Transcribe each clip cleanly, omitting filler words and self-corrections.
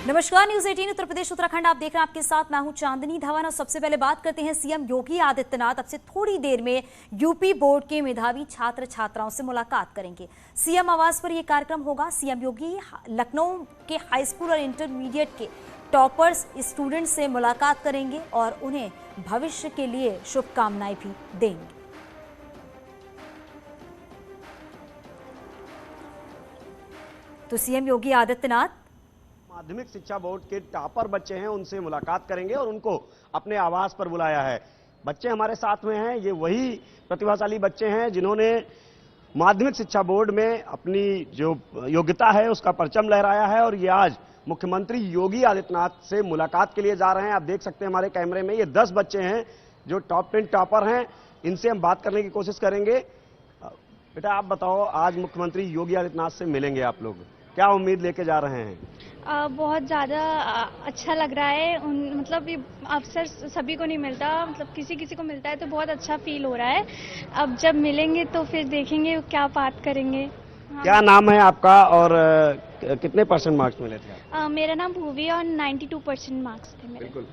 नमस्कार, न्यूज 18 उत्तर प्रदेश उत्तराखंड आप देख रहे हैं। आपके साथ मैं हूं चांदनी धवन। और सबसे पहले बात करते हैं सीएम योगी आदित्यनाथ अब से थोड़ी देर में यूपी बोर्ड के मेधावी छात्र छात्राओं से मुलाकात करेंगे। सीएम आवास पर यह कार्यक्रम होगा। सीएम योगी लखनऊ के हाई स्कूल और इंटरमीडिएट के टॉपर्स स्टूडेंट्स से मुलाकात करेंगे और उन्हें भविष्य के लिए शुभकामनाएं भी देंगे। तो सीएम योगी आदित्यनाथ माध्यमिक शिक्षा बोर्ड के टॉपर बच्चे हैं, उनसे मुलाकात करेंगे और उनको अपने आवास पर बुलाया है। बच्चे हमारे साथ में हैं, ये वही प्रतिभाशाली बच्चे हैं जिन्होंने माध्यमिक शिक्षा बोर्ड में अपनी जो योग्यता है उसका परचम लहराया है और ये आज मुख्यमंत्री योगी आदित्यनाथ से मुलाकात के लिए जा रहे हैं। आप देख सकते हैं हमारे कैमरे में ये 10 बच्चे हैं जो टॉप 10 टॉपर हैं। इनसे हम बात करने की कोशिश करेंगे। बेटा आप बताओ, आज मुख्यमंत्री योगी आदित्यनाथ से मिलेंगे आप लोग, क्या उम्मीद लेके जा रहे हैं? बहुत ज़्यादा अच्छा लग रहा है। मतलब ये अवसर सभी को नहीं मिलता, मतलब किसी किसी को मिलता है तो बहुत अच्छा फील हो रहा है। अब जब मिलेंगे तो फिर देखेंगे क्या बात करेंगे। हाँ। क्या नाम है आपका और कितने % मार्क्स मिले थे? मेरा नाम भूवी और 92% मार्क्स थे मेरे। बिल्कुल।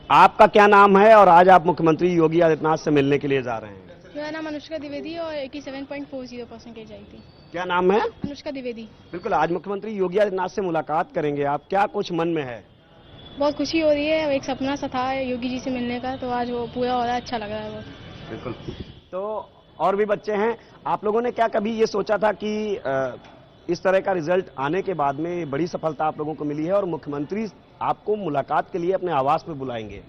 आपका क्या नाम है और आज आप मुख्यमंत्री योगी आदित्यनाथ से मिलने के लिए जा रहे हैं? मेरा नाम अनुष्का द्विवेदी और 87.40% आई थी। क्या नाम है? अनुष्का द्विवेदी। बिल्कुल, आज मुख्यमंत्री योगी आदित्यनाथ से मुलाकात करेंगे आप, क्या कुछ मन में है? बहुत खुशी हो रही है, एक सपना सा था योगी जी से मिलने का, तो आज वो पूरा हो रहा है, अच्छा लग रहा है बहुत। बिल्कुल। तो और भी बच्चे हैं, आप लोगों ने क्या कभी ये सोचा था कि इस तरह का रिजल्ट आने के बाद में बड़ी सफलता आप लोगों को मिली है और मुख्यमंत्री आपको मुलाकात के लिए अपने आवास में बुलाएंगे?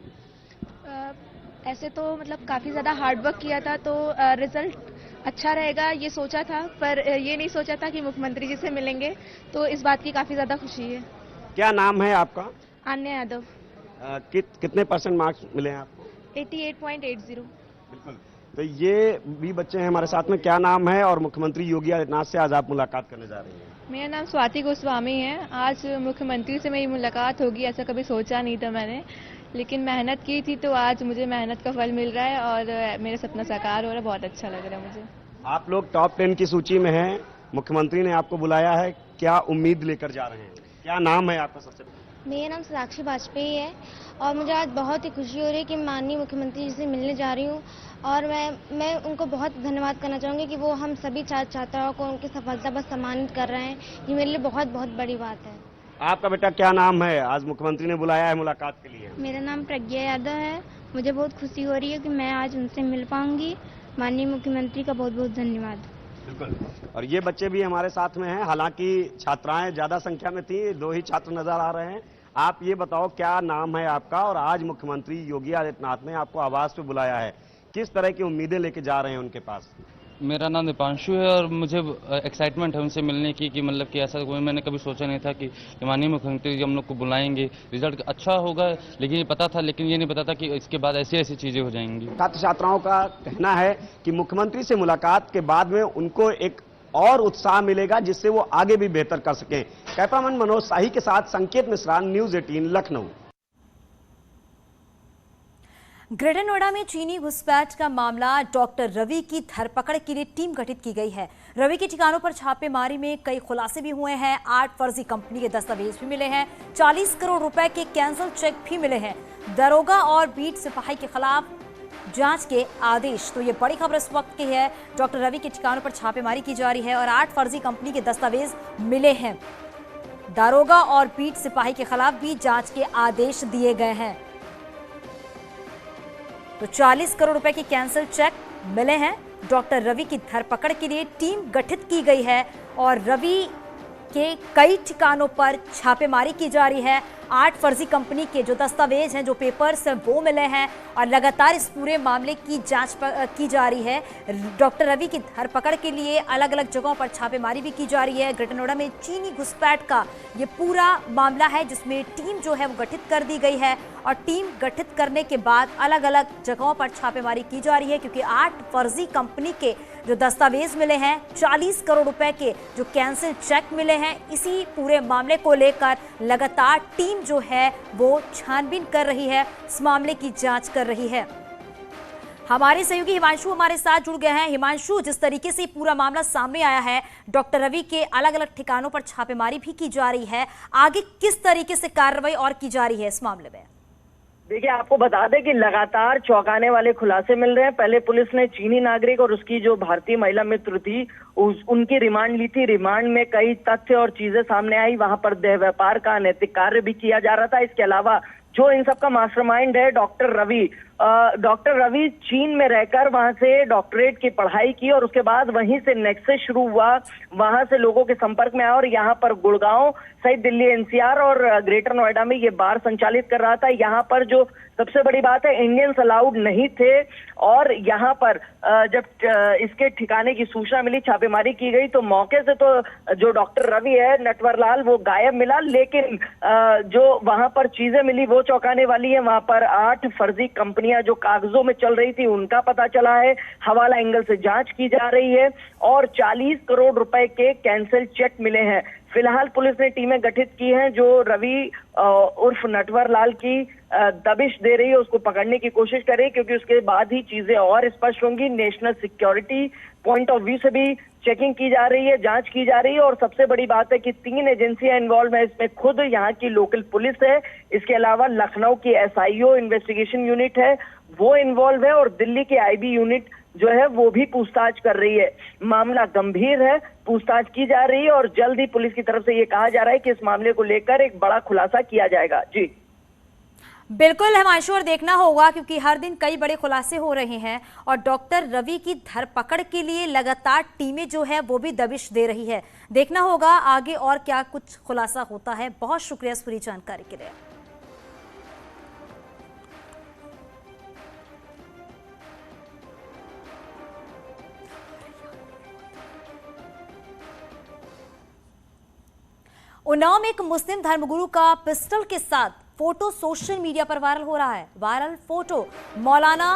ऐसे तो मतलब काफ़ी ज़्यादा हार्ड वर्क किया था, तो रिजल्ट अच्छा रहेगा ये सोचा था, पर ये नहीं सोचा था कि मुख्यमंत्री जी से मिलेंगे, तो इस बात की काफ़ी ज़्यादा खुशी है। क्या नाम है आपका? आन्या यादव। कितने % मार्क्स मिले हैं आपको? 88.80। बिल्कुल। तो ये भी बच्चे हैं हमारे साथ में, क्या नाम है और मुख्यमंत्री योगी आदित्यनाथ से आज आप मुलाकात करने जा रही हैं? मेरा नाम स्वाति गोस्वामी है। आज मुख्यमंत्री से मेरी मुलाकात होगी ऐसा कभी सोचा नहीं था मैंने, लेकिन मेहनत की थी तो आज मुझे मेहनत का फल मिल रहा है और मेरा सपना साकार हो रहा है। बहुत अच्छा लग रहा है मुझे। आप लोग टॉप 10 की सूची में हैं, मुख्यमंत्री ने आपको बुलाया है, क्या उम्मीद लेकर जा रहे हैं? क्या नाम है आपका? सबसे मेरा नाम साक्षी वाजपेयी है और मुझे आज बहुत ही खुशी हो रही है कि माननीय मुख्यमंत्री जी से मिलने जा रही हूँ और मैं उनको बहुत धन्यवाद करना चाहूँगी कि वो हम सभी छात्र छात्राओं को उनकी सफलता पर सम्मानित कर रहे हैं। ये मेरे लिए बहुत बहुत बड़ी बात है। आपका बेटा क्या नाम है? आज मुख्यमंत्री ने बुलाया है मुलाकात के लिए। मेरा नाम प्रज्ञा यादव है। मुझे बहुत खुशी हो रही है कि मैं आज उनसे मिल पाऊंगी। माननीय मुख्यमंत्री का बहुत बहुत धन्यवाद। बिल्कुल। और ये बच्चे भी हमारे साथ में हैं, हालांकि छात्राएं ज्यादा संख्या में थी, 2 ही छात्र नजर आ रहे हैं। आप ये बताओ क्या नाम है आपका और आज मुख्यमंत्री योगी आदित्यनाथ ने आपको आवास पे बुलाया है, किस तरह की उम्मीदें लेके जा रहे हैं उनके पास? मेरा नाम दीपांशु है और मुझे एक्साइटमेंट है उनसे मिलने की कि मतलब कि ऐसा कोई मैंने कभी सोचा नहीं था कि माननीय मुख्यमंत्री जी हम लोग को बुलाएंगे। रिजल्ट अच्छा होगा लेकिन ये पता था, लेकिन ये नहीं पता था कि इसके बाद ऐसी ऐसी चीजें हो जाएंगी। छात्र छात्राओं का कहना है कि मुख्यमंत्री से मुलाकात के बाद में उनको एक और उत्साह मिलेगा जिससे वो आगे भी बेहतर कर सकें। कैमरामैन मनोज शाही के साथ संकेत मिश्रा, न्यूज 18 लखनऊ। ग्रेटर नोएडा में चीनी घुसपैठ का मामला, डॉक्टर रवि की धरपकड़ के लिए टीम गठित की गई है। रवि के ठिकानों पर छापेमारी में कई खुलासे भी हुए हैं। 8 फर्जी कंपनी के दस्तावेज भी मिले हैं। 40 करोड़ रुपए के कैंसल चेक भी मिले हैं। दरोगा और बीट सिपाही के खिलाफ जांच के आदेश। तो ये बड़ी खबर इस वक्त की है। डॉक्टर रवि के ठिकानों पर छापेमारी की जा रही है और 8 फर्जी कंपनी के दस्तावेज मिले हैं। दारोगा और बीट सिपाही के खिलाफ भी जांच के आदेश दिए गए हैं। तो 40 करोड़ रुपए के कैंसल चेक मिले हैं। डॉक्टर रवि की धरपकड़ के लिए टीम गठित की गई है और रवि के कई ठिकानों पर छापेमारी की जा रही है। 8 फर्जी कंपनी के जो दस्तावेज हैं, जो पेपर्स हैं, वो मिले हैं और लगातार इस पूरे मामले की जांच की जा रही है। डॉक्टर रवि की धरपकड़ के लिए अलग अलग जगहों पर छापेमारी भी की जा रही है। ग्रेटर नोएडा में चीनी घुसपैठ का ये पूरा मामला है जिसमें टीम जो है वो गठित कर दी गई है और टीम गठित करने के बाद अलग अलग जगहों पर छापेमारी की जा रही है क्योंकि 8 फर्जी कंपनी के जो दस्तावेज मिले हैं, 40 करोड़ रुपए के जो कैंसिल चेक मिले हैं, इसी पूरे मामले को लेकर लगातार टीम जो है वो छानबीन कर रही है, इस मामले की जांच कर रही है। हमारे सहयोगी हिमांशु हमारे साथ जुड़ गए हैं। हिमांशु, जिस तरीके से पूरा मामला सामने आया है, डॉक्टर रवि के अलग अलग ठिकानों पर छापेमारी भी की जा रही है, आगे किस तरीके से कार्रवाई और की जा रही है इस मामले में? देखिए, आपको बता दें कि लगातार चौंकाने वाले खुलासे मिल रहे हैं। पहले पुलिस ने चीनी नागरिक और उसकी जो भारतीय महिला मित्र थी उनकी रिमांड ली थी। रिमांड में कई तथ्य और चीजें सामने आई। वहां पर देह व्यापार का अनैतिक कार्य भी किया जा रहा था। इसके अलावा जो इन सब का मास्टरमाइंड है डॉक्टर रवि चीन में रहकर वहां से डॉक्टरेट की पढ़ाई की और उसके बाद वहीं से नेक्सस शुरू हुआ, वहां से लोगों के संपर्क में आया और यहाँ पर गुड़गांव सहित दिल्ली एनसीआर और ग्रेटर नोएडा में ये बार संचालित कर रहा था। यहाँ पर जो सबसे बड़ी बात है, इंडियंस अलाउड नहीं थे और यहाँ पर जब इसके ठिकाने की सूचना मिली, छापेमारी की गई तो मौके से तो जो डॉक्टर रवि है नटवरलाल वो गायब मिला, लेकिन जो वहां पर चीजें मिली वो चौंकाने वाली है। वहां पर 8 फर्जी कंपनियां जो कागजों में चल रही थी उनका पता चला है। हवाला एंगल से जांच की जा रही है और 40 करोड़ रुपए के कैंसिल चेक मिले हैं। फिलहाल पुलिस ने टीमें गठित की हैं जो रवि उर्फ नटवरलाल की दबिश दे रही है, उसको पकड़ने की कोशिश कर रही है, क्योंकि उसके बाद ही चीजें और स्पष्ट होंगी। National security point of view से भी चेकिंग की जा रही है, जांच की जा रही है और सबसे बड़ी बात है कि 3 एजेंसियां इन्वॉल्व है इसमें। खुद यहाँ की लोकल पुलिस है, इसके अलावा लखनऊ की SIO इन्वेस्टिगेशन यूनिट है वो इन्वॉल्व है और दिल्ली की IB यूनिट जो है वो भी पूछताछ कर रही है। मामला गंभीर है, पूछताछ की जा रही है और जल्द ही पुलिस की तरफ से ये कहा जा रहा है कि इस मामले को लेकर एक बड़ा खुलासा किया जाएगा। जी बिल्कुल हिमांशु, और देखना होगा क्योंकि हर दिन कई बड़े खुलासे हो रहे हैं और डॉक्टर रवि की धरपकड़ के लिए लगातार टीमें जो है वो भी दबिश दे रही है। देखना होगा आगे और क्या कुछ खुलासा होता है। बहुत शुक्रिया इस पूरी जानकारी के लिए। उन्नाव में एक मुस्लिम धर्मगुरु का पिस्टल के साथ फोटो सोशल मीडिया पर वायरल हो रहा है। वायरल फोटो मौलाना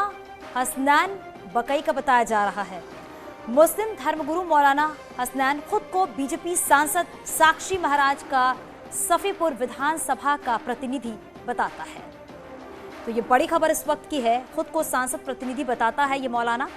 हसनैन बकई का बताया जा रहा है। मुस्लिम धर्मगुरु मौलाना हसनैन खुद को बीजेपी सांसद साक्षी महाराज का सफीपुर विधानसभा का प्रतिनिधि बताता है। तो ये बड़ी खबर इस वक्त की है, खुद को सांसद प्रतिनिधि बताता है ये मौलाना,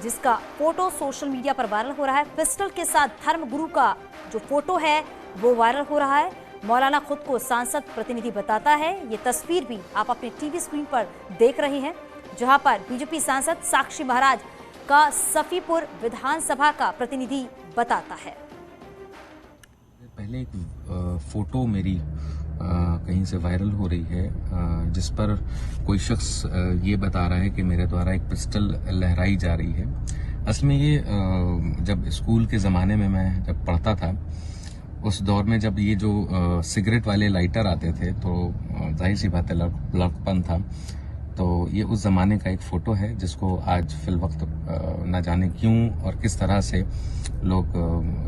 जिसका फोटो सोशल मीडिया पर वायरल हो रहा है। पिस्टल के साथ धर्मगुरु का जो फोटो है वो वायरल हो रहा है। मौलाना खुद को सांसद प्रतिनिधि बताता है। ये तस्वीर भी आप अपने टीवी स्क्रीन पर देख रहे हैं, जहां पर बीजेपी सांसद साक्षी महाराज का सफीपुर विधानसभा का प्रतिनिधि बताता है। पहले एक फोटो मेरी कहीं से वायरल हो रही है, जिस पर कोई शख्स ये बता रहा है कि मेरे द्वारा एक पिस्टल लहराई जा रही है। असल में ये जब स्कूल के ज़माने में मैं जब पढ़ता था, उस दौर में जब ये जो सिगरेट वाले लाइटर आते थे तो जाहिर सी बात है लड़कपन था, तो ये उस ज़माने का एक फ़ोटो है जिसको आज फिल वक्त न जाने क्यों और किस तरह से लोग,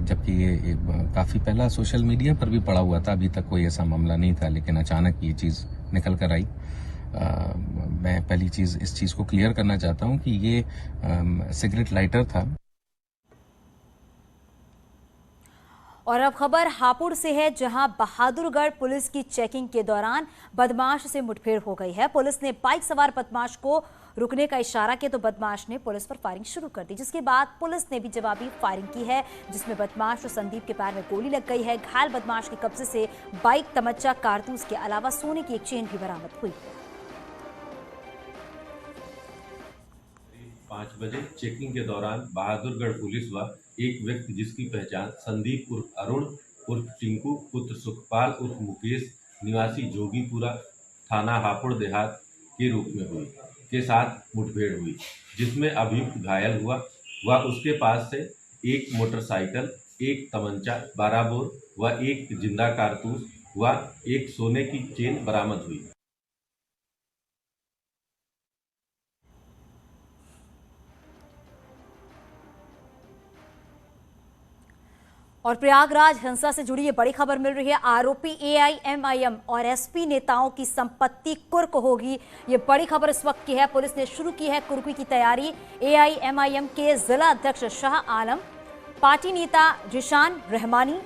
जबकि ये काफ़ी पहला सोशल मीडिया पर भी पड़ा हुआ था, अभी तक कोई ऐसा मामला नहीं था, लेकिन अचानक ये चीज़ निकल कर आई। मैं पहली चीज़ इस चीज़ को क्लियर करना चाहता हूँ कि ये सिगरेट लाइटर था। और अब खबर हापुड़ से है, जहां बहादुरगढ़ पुलिस की चेकिंग के दौरान बदमाश से मुठभेड़ हो गई है। पुलिस ने बाइक सवार बदमाश को रुकने का इशारा किया तो बदमाश ने पुलिस पर फायरिंग शुरू कर दी, जिसके बाद पुलिस ने भी जवाबी फायरिंग की है, जिसमें बदमाश और संदीप के पैर में गोली लग गई है। घायल बदमाश के कब्जे से बाइक, तमंचा, कारतूस के अलावा सोने की एक चेन भी बरामद हुई है। 5 बजे चेकिंग के दौरान बहादुरगढ़ पुलिस व एक व्यक्ति जिसकी पहचान संदीप उर्फ अरुण उर्फ टिंकू पुत्र सुखपाल उर्फ मुकेश निवासी जोगीपुरा थाना हापुड़ देहात के रूप में हुई के साथ मुठभेड़ हुई, जिसमें अभियुक्त घायल हुआ व उसके पास से एक मोटरसाइकिल, एक तमंचा, 12 बोर व एक जिंदा कारतूस व एक सोने की चेन बरामद हुई। और प्रयागराज हिंसा से जुड़ी ये बड़ी खबर मिल रही है। आरोपी AIMIM और SP नेताओं की संपत्ति कुर्क होगी, ये बड़ी खबर इस वक्त की है। पुलिस ने शुरू की है कुर्की की तैयारी। AIMIM के जिला अध्यक्ष शाह आलम, पार्टी नेता जिशान रहमानी,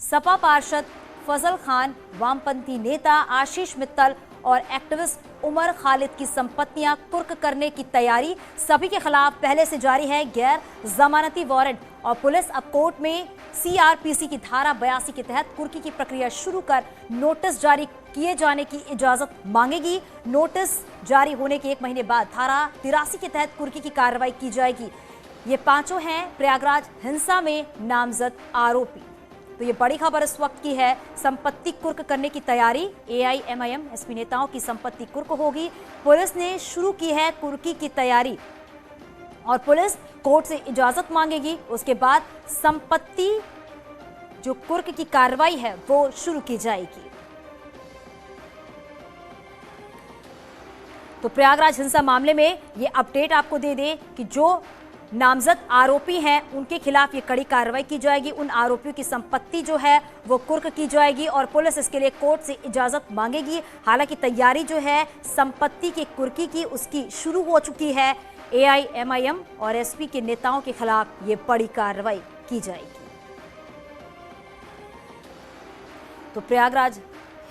सपा पार्षद फजल खान, वामपंथी नेता आशीष मित्तल और एक्टिविस्ट उमर खालिद की संपत्तियां कुर्क करने की तैयारी। सभी के खिलाफ पहले से जारी है गैर जमानती वारंट और पुलिस अब कोर्ट में सीआरपीसी की धारा 82 के तहत कुर्की की प्रक्रिया शुरू कर नोटिस जारी किए जाने की इजाजत मांगेगी। नोटिस जारी होने के 1 महीने बाद धारा 83 के तहत कुर्की की कार्रवाई की जाएगी। ये पांचों हैं प्रयागराज हिंसा में नामजद आरोपी। तो ये बड़ी खबर इस वक्त की है, संपत्ति कुर्क करने की तैयारी। एआईएमआईएम एसपी नेताओं की संपत्ति कुर्क होगी। पुलिस ने शुरू की है कुर्की की तैयारी और पुलिस कोर्ट से इजाजत मांगेगी। उसके बाद संपत्ति जो कुर्क की कार्रवाई है वो शुरू की जाएगी। तो प्रयागराज हिंसा मामले में ये अपडेट आपको दे दें कि जो नामजद आरोपी हैं उनके खिलाफ ये कड़ी कार्रवाई की जाएगी। उन आरोपियों की संपत्ति जो है वो कुर्क की जाएगी और पुलिस इसके लिए कोर्ट से इजाजत मांगेगी। हालांकि तैयारी जो है संपत्ति की कुर्की की उसकी शुरू हो चुकी है। एआईएमआईएम और एसपी के नेताओं के खिलाफ ये बड़ी कार्रवाई की जाएगी। तो प्रयागराज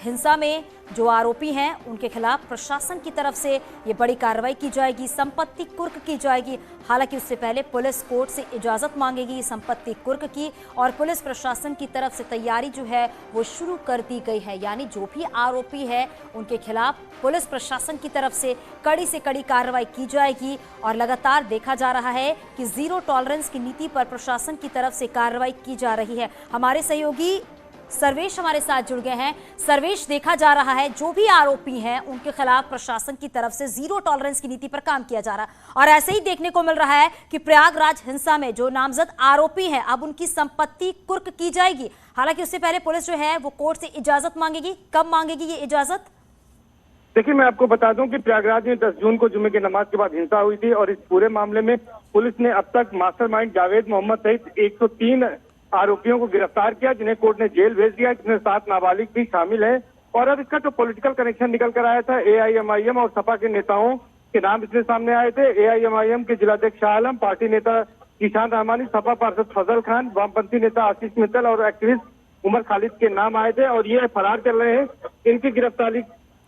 हिंसा में जो आरोपी हैं उनके खिलाफ प्रशासन की तरफ से ये बड़ी कार्रवाई की जाएगी, संपत्ति कुर्क की जाएगी। हालांकि उससे पहले पुलिस कोर्ट से इजाजत मांगेगी संपत्ति कुर्क की और पुलिस प्रशासन की तरफ से तैयारी जो है वो शुरू कर दी गई है। यानी जो भी आरोपी है उनके खिलाफ पुलिस प्रशासन की तरफ से कड़ी कार्रवाई की जाएगी। और लगातार देखा जा रहा है कि जीरो टॉलरेंस की नीति पर प्रशासन की तरफ से कार्रवाई की जा रही है। हमारे सहयोगी सर्वेश हमारे साथ जुड़ गए हैं। सर्वेश, देखा जा रहा है जो भी आरोपी हैं उनके खिलाफ प्रशासन की तरफ से जीरो टॉलरेंस की नीति पर काम किया जा रहा है और ऐसे ही देखने को मिल रहा है कि प्रयागराज हिंसा में जो नामजद आरोपी हैं अब उनकी संपत्ति कुर्क की जाएगी। हालांकि उससे पहले पुलिस जो है वो कोर्ट से इजाजत मांगेगी। कब मांगेगी ये इजाजत? देखिए, मैं आपको बता दूं कि प्रयागराज में 10 जून को जुम्मे की नमाज के बाद हिंसा हुई थी और इस पूरे मामले में पुलिस ने अब तक मास्टरमाइंड जावेद मोहम्मद सहित 103 आरोपियों को गिरफ्तार किया, जिन्हें कोर्ट ने जेल भेज दिया, जिसमें 7 नाबालिग भी शामिल है। और अब इसका जो पॉलिटिकल कनेक्शन निकल कर आया था, एआईएमआईएम और सपा के नेताओं के नाम इसमें सामने आए थे। एआईएमआईएम के जिलाध्यक्ष शाह आलम, पार्टी नेता ईशान रहमानी, सपा पार्षद फजल खान, वामपंथी नेता आशीष मित्तल और एक्टिविस्ट उमर खालिद के नाम आए थे और ये फरार चल रहे हैं। इनकी गिरफ्तारी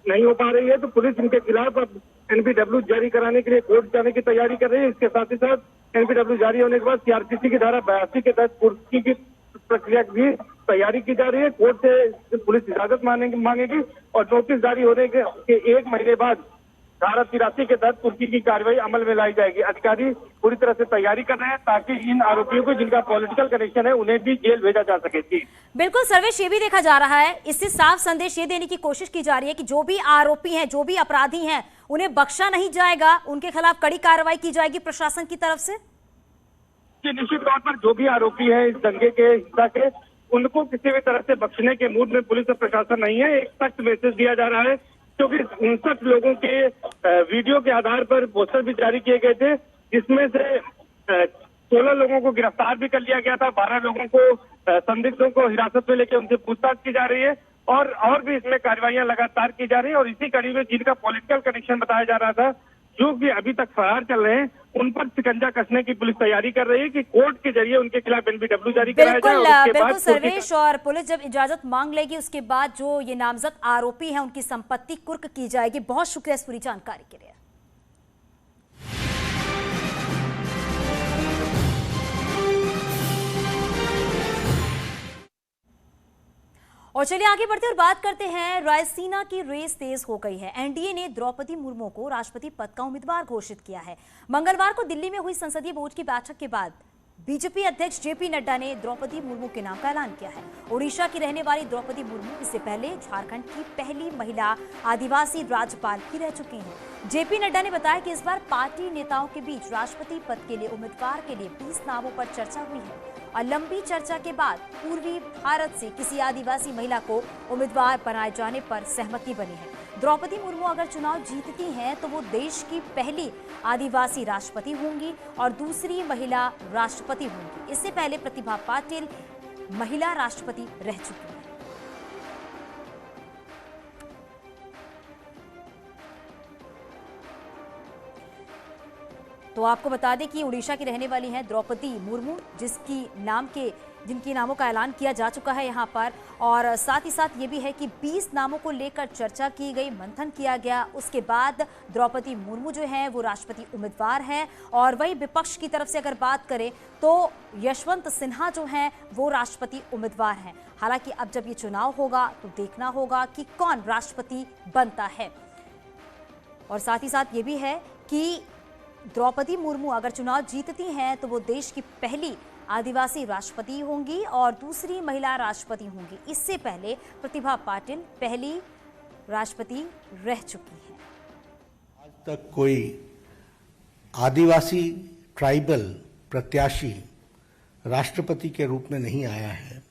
नहीं हो पा रही है तो पुलिस इनके खिलाफ अब एनपीडब्ल्यू जारी कराने के लिए कोर्ट जाने की तैयारी कर रही है। इसके साथ ही साथ एनपीडब्ल्यू जारी होने के बाद सीआरपीसी की धारा 82 के तहत कुर्की की प्रक्रिया की तैयारी की जा रही है। कोर्ट से पुलिस इजाजत मांगेगी और नोटिस जारी होने के 1 महीने बाद धारा 83 के तहत कुर्की की कार्रवाई अमल में लाई जाएगी। अधिकारी पूरी तरह से तैयारी कर रहे हैं ताकि इन आरोपियों को जिनका पॉलिटिकल कनेक्शन है उन्हें भी जेल भेजा जा सके। जी बिल्कुल सर्वेश, ये भी देखा जा रहा है, इससे साफ संदेश ये देने की कोशिश की जा रही है कि जो भी आरोपी हैं, जो भी अपराधी हैं, उन्हें बख्शा नहीं जाएगा, उनके खिलाफ कड़ी कार्रवाई की जाएगी प्रशासन की तरफ से। निश्चित तौर पर जो भी आरोपी हैं इस दंगे के हिस्सा के, उनको किसी भी तरह से बख्शने के मूड में पुलिस और प्रशासन नहीं है। एक सख्त मैसेज दिया जा रहा है क्योंकि 59 लोगों के वीडियो के आधार पर पोस्टर भी जारी किए गए थे, जिसमें से 16 लोगों को गिरफ्तार भी कर लिया गया था। 12 लोगों को संदिग्धों को हिरासत में लेकर उनसे पूछताछ की जा रही है और भी इसमें कार्रवाइयां लगातार की जा रही है। और इसी कड़ी में जिनका पॉलिटिकल कनेक्शन बताया जा रहा था, जो भी अभी तक फरार चल रहे हैं, उन पर शिकंजा कसने की पुलिस तैयारी कर रही है कि कोर्ट के जरिए उनके खिलाफ एनपीडब्ल्यू जारी कराया जाए। बिल्कुल सर्वेश, और पुलिस जब इजाजत मांग लेगी उसके बाद जो ये नामजद आरोपी हैं उनकी संपत्ति कुर्क की जाएगी। बहुत शुक्रिया इस पूरी जानकारी के लिए। और चलिए आगे बढ़ते और बात करते हैं, रायसीना की रेस तेज हो गई है। एनडीए ने द्रौपदी मुर्मू को राष्ट्रपति पद का उम्मीदवार घोषित किया है। मंगलवार को दिल्ली में हुई संसदीय बोर्ड की बैठक के बाद बीजेपी अध्यक्ष जेपी नड्डा ने द्रौपदी मुर्मू के नाम का ऐलान किया है। ओडिशा की रहने वाली द्रौपदी मुर्मू इससे पहले झारखंड की पहली महिला आदिवासी राज्यपाल भी रह चुकी हैं। जेपी नड्डा ने बताया कि इस बार पार्टी नेताओं के बीच राष्ट्रपति पद के लिए उम्मीदवार के लिए 20 नामों पर चर्चा हुई है और लंबी चर्चा के बाद पूर्वी भारत से किसी आदिवासी महिला को उम्मीदवार बनाए जाने पर सहमति बनी है। द्रौपदी मुर्मू अगर चुनाव जीतती हैं तो वो देश की पहली आदिवासी राष्ट्रपति होंगी और दूसरी महिला राष्ट्रपति होंगी। इससे पहले प्रतिभा पाटिल महिला राष्ट्रपति रह चुकी हैं। तो आपको बता दें कि उड़ीसा की रहने वाली हैं द्रौपदी मुर्मू, जिनकी नामों का ऐलान किया जा चुका है यहाँ पर। और साथ ही साथ ये भी है कि 20 नामों को लेकर चर्चा की गई, मंथन किया गया। उसके बाद द्रौपदी मुर्मू जो है वो राष्ट्रपति उम्मीदवार हैं। और वही विपक्ष की तरफ से अगर बात करें तो यशवंत सिन्हा जो हैं वो राष्ट्रपति उम्मीदवार हैं। हालांकि अब जब ये चुनाव होगा तो देखना होगा कि कौन राष्ट्रपति बनता है। और साथ ही साथ ये भी है कि द्रौपदी मुर्मू अगर चुनाव जीतती हैं तो वो देश की पहली आदिवासी राष्ट्रपति होंगी और दूसरी महिला राष्ट्रपति होंगी। इससे पहले प्रतिभा पाटिल पहली राष्ट्रपति रह चुकी हैं। आज तक कोई आदिवासी ट्राइबल प्रत्याशी राष्ट्रपति के रूप में नहीं आया है,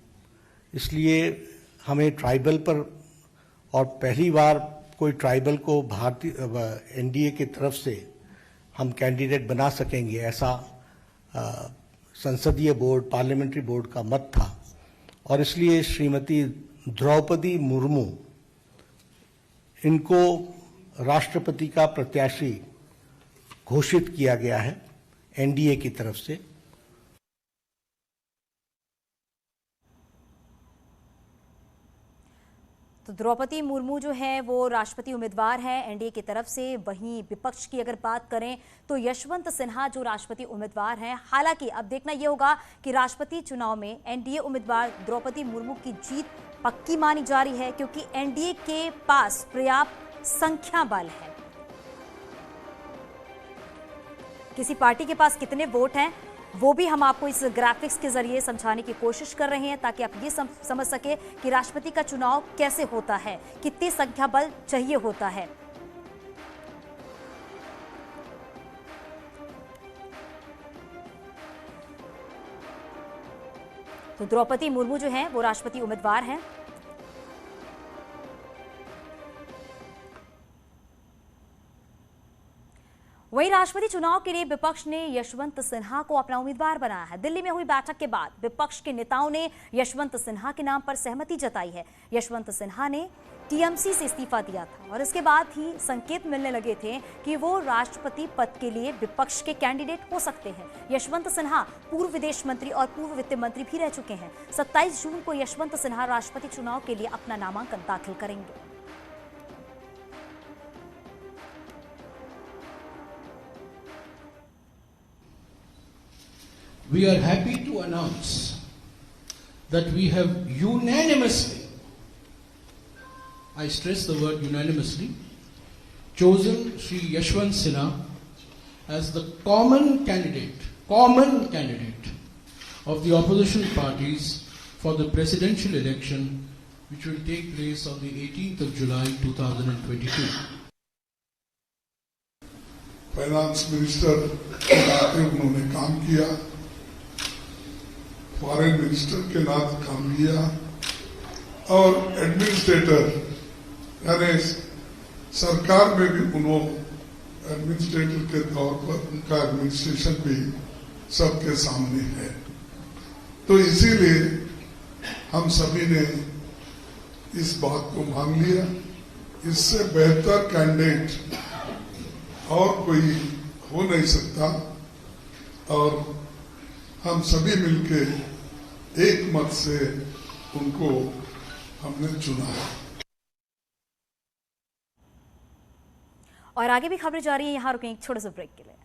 इसलिए हमें ट्राइबल पर, और पहली बार कोई ट्राइबल को भारतीय एनडीए की तरफ से हम कैंडिडेट बना सकेंगे, ऐसा संसदीय बोर्ड, पार्लियामेंट्री बोर्ड का मत था। और इसलिए श्रीमती द्रौपदी मुर्मू, इनको राष्ट्रपति का प्रत्याशी घोषित किया गया है एनडीए की तरफ से। तो द्रौपदी मुर्मू जो है वो राष्ट्रपति उम्मीदवार है एनडीए की तरफ से। वहीं विपक्ष की अगर बात करें तो यशवंत सिन्हा जो राष्ट्रपति उम्मीदवार हैं। हालांकि अब देखना यह होगा कि राष्ट्रपति चुनाव में एनडीए उम्मीदवार द्रौपदी मुर्मू की जीत पक्की मानी जा रही है, क्योंकि एनडीए के पास पर्याप्त संख्या बल है। किसी पार्टी के पास कितने वोट हैं वो भी हम आपको इस ग्राफिक्स के जरिए समझाने की कोशिश कर रहे हैं, ताकि आप ये समझ सके कि राष्ट्रपति का चुनाव कैसे होता है, कितनी संख्या बल चाहिए होता है। तो द्रौपदी मुर्मू जो हैं वो राष्ट्रपति उम्मीदवार हैं। वहीं राष्ट्रपति चुनाव के लिए विपक्ष ने यशवंत सिन्हा को अपना उम्मीदवार बनाया है। दिल्ली में हुई बैठक के बाद विपक्ष के नेताओं ने यशवंत सिन्हा के नाम पर सहमति जताई है। यशवंत सिन्हा ने टीएमसी से इस्तीफा दिया था और इसके बाद ही संकेत मिलने लगे थे कि वो राष्ट्रपति पद के लिए विपक्ष के कैंडिडेट हो सकते हैं। यशवंत सिन्हा पूर्व विदेश मंत्री और पूर्व वित्त मंत्री भी रह चुके हैं। 27 जून को यशवंत सिन्हा राष्ट्रपति चुनाव के लिए अपना नामांकन दाखिल करेंगे। We are happy to announce that we have unanimously, I stress the word unanimously, chosen Shri Yashwant Sinha as the common candidate of the opposition parties for the presidential election, which will take place on the 18th of July 2022. Finance minister के नाते उन्होंने काम किया, foreign minister के नाते काम किया और एडमिनिस्ट्रेटर यानी सरकार में भी उन्होंने एडमिनिस्ट्रेटर के तौर पर उनका एडमिनिस्ट्रेशन भी सबके सामने है। तो इसीलिए हम सभी ने इस बात को मान लिया, इससे बेहतर कैंडिडेट और कोई हो नहीं सकता और हम सभी मिलके एक मत से उनको हमने चुना है। और आगे भी खबरें जारी है, यहाँ रुकें एक छोटे से ब्रेक के लिए।